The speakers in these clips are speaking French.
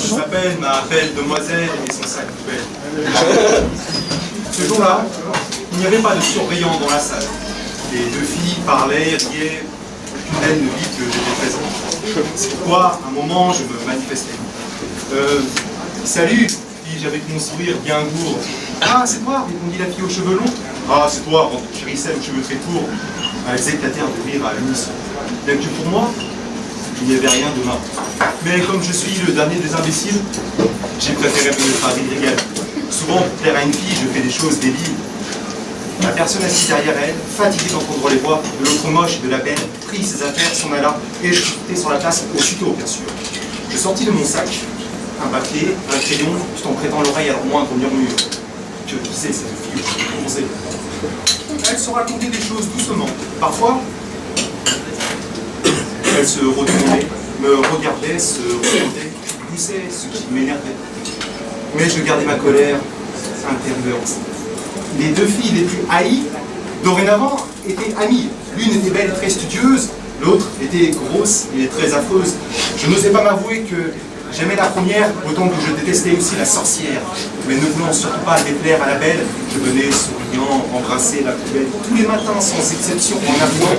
s'appelle ma belle demoiselle et son sac poubelle. Ce jour-là, il n'y avait pas de surveillant dans la salle. Les deux filles parlaient, riaient, aucune d'elles ne vit que j'étais présent. C'est pourquoi, à un moment, je me manifestais. Salut, dis-je avec mon sourire bien gourd. Ah, c'est toi, répondit la fille aux cheveux longs. Ah, c'est toi, chérissait aux cheveux très courts. Elles éclatèrent de rire à l'unisson. Bien que pour moi, il n'y avait rien de marrant. Mais comme je suis le dernier des imbéciles, j'ai préféré me mettre à rire. Souvent, pour plaire à une fille, je fais des choses débiles. La personne assise derrière elle, fatiguée d'entendre les voix de l'autre moche et de la belle, prit ses affaires, s'en alla, et je sautai sur la place aussitôt, bien sûr. Je sortis de mon sac un papier, un crayon, tout en prêtant l'oreille à leur moindre murmure. Que disait cette fille aux cheveux bronzés? Elle se racontait des choses doucement. Parfois, elle se retournait, me regardait, se remontait, poussait, ce qui m'énervait. Mais je gardais ma colère intérieure. Les deux filles les plus haïes, dorénavant, étaient amies. L'une était belle, très studieuse, l'autre était grosse et très affreuse. Je n'osais pas m'avouer que j'aimais la première, autant que je détestais aussi la sorcière. Mais ne voulant surtout pas déplaire à la belle, je venais souriant embrasser la poubelle tous les matins, sans exception, en avouant,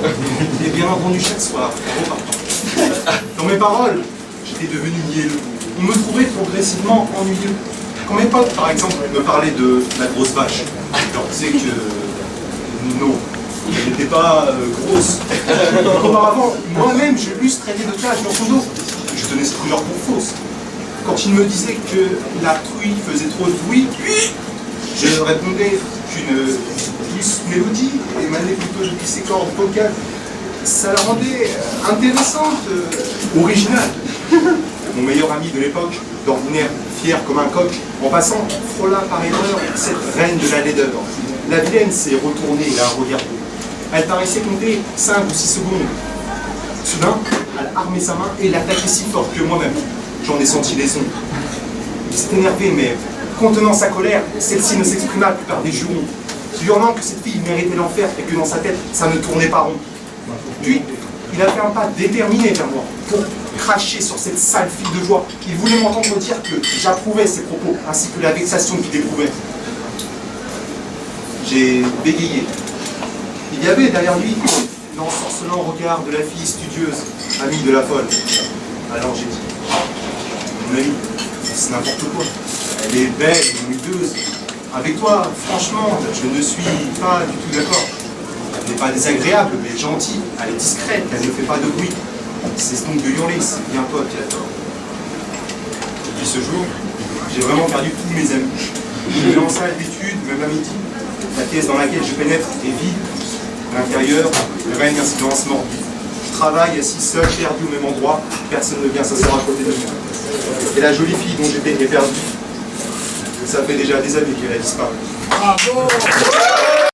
et bien entendu chaque soir, en repartant. Dans mes paroles, j'étais devenu mielleux. On me trouvait progressivement ennuyeux. Quand mes potes, par exemple, me parlaient de la grosse vache, je leur disais que non, elle n'était pas grosse. Auparavant, moi-même, je l'eusse traité de cage dans son dos. Je tenais cette rumeur pour fausse. Quand il me disait que la truie faisait trop de bruit, je répondais qu'une douce mélodie émanait plutôt depuis ses cordes vocales. Ça la rendait intéressante, originale. Mon meilleur ami de l'époque, d'ordinaire fier comme un coq, en passant, frôla par erreur cette reine de la laideur. La vilaine s'est retournée et l'a regardée. Elle paraissait compter 5 ou 6 secondes. Soudain, elle armait sa main et l'attaquait si fort que moi-même, j'en ai senti les ondes. Il s'est énervé, mais contenant sa colère, celle-ci ne s'exprima que par des jurons, jurant que cette fille méritait l'enfer et que dans sa tête, ça ne tournait pas rond. Puis, il a fait un pas déterminé vers moi pour cracher sur cette sale fille de joie. Il voulait m'entendre dire que j'approuvais ses propos, ainsi que la vexation qu'il éprouvait. J'ai bégayé. Il y avait derrière lui l'ensorcelant regard de la fille studieuse, amie de la folle. Alors j'ai dit, mon ami, c'est n'importe quoi. Elle est belle et huileuse. Avec toi, franchement, je ne suis pas du tout d'accord. Elle n'est pas désagréable, mais gentille. Elle est discrète, elle ne fait pas de bruit. C'est donc de hurler, c'est bien toi qui as tort. Depuis ce jour, j'ai vraiment perdu tous mes amis. Je vais en salle d'études, même à midi. La pièce dans laquelle je pénètre est vide. À l'intérieur, règne un silence morbide. Je travaille assis seul, perdu au même endroit. Personne ne vient s'asseoir à côté de moi. Et la jolie fille dont j'étais éperdue, ça fait déjà des années qu'elle a disparu. Bravo!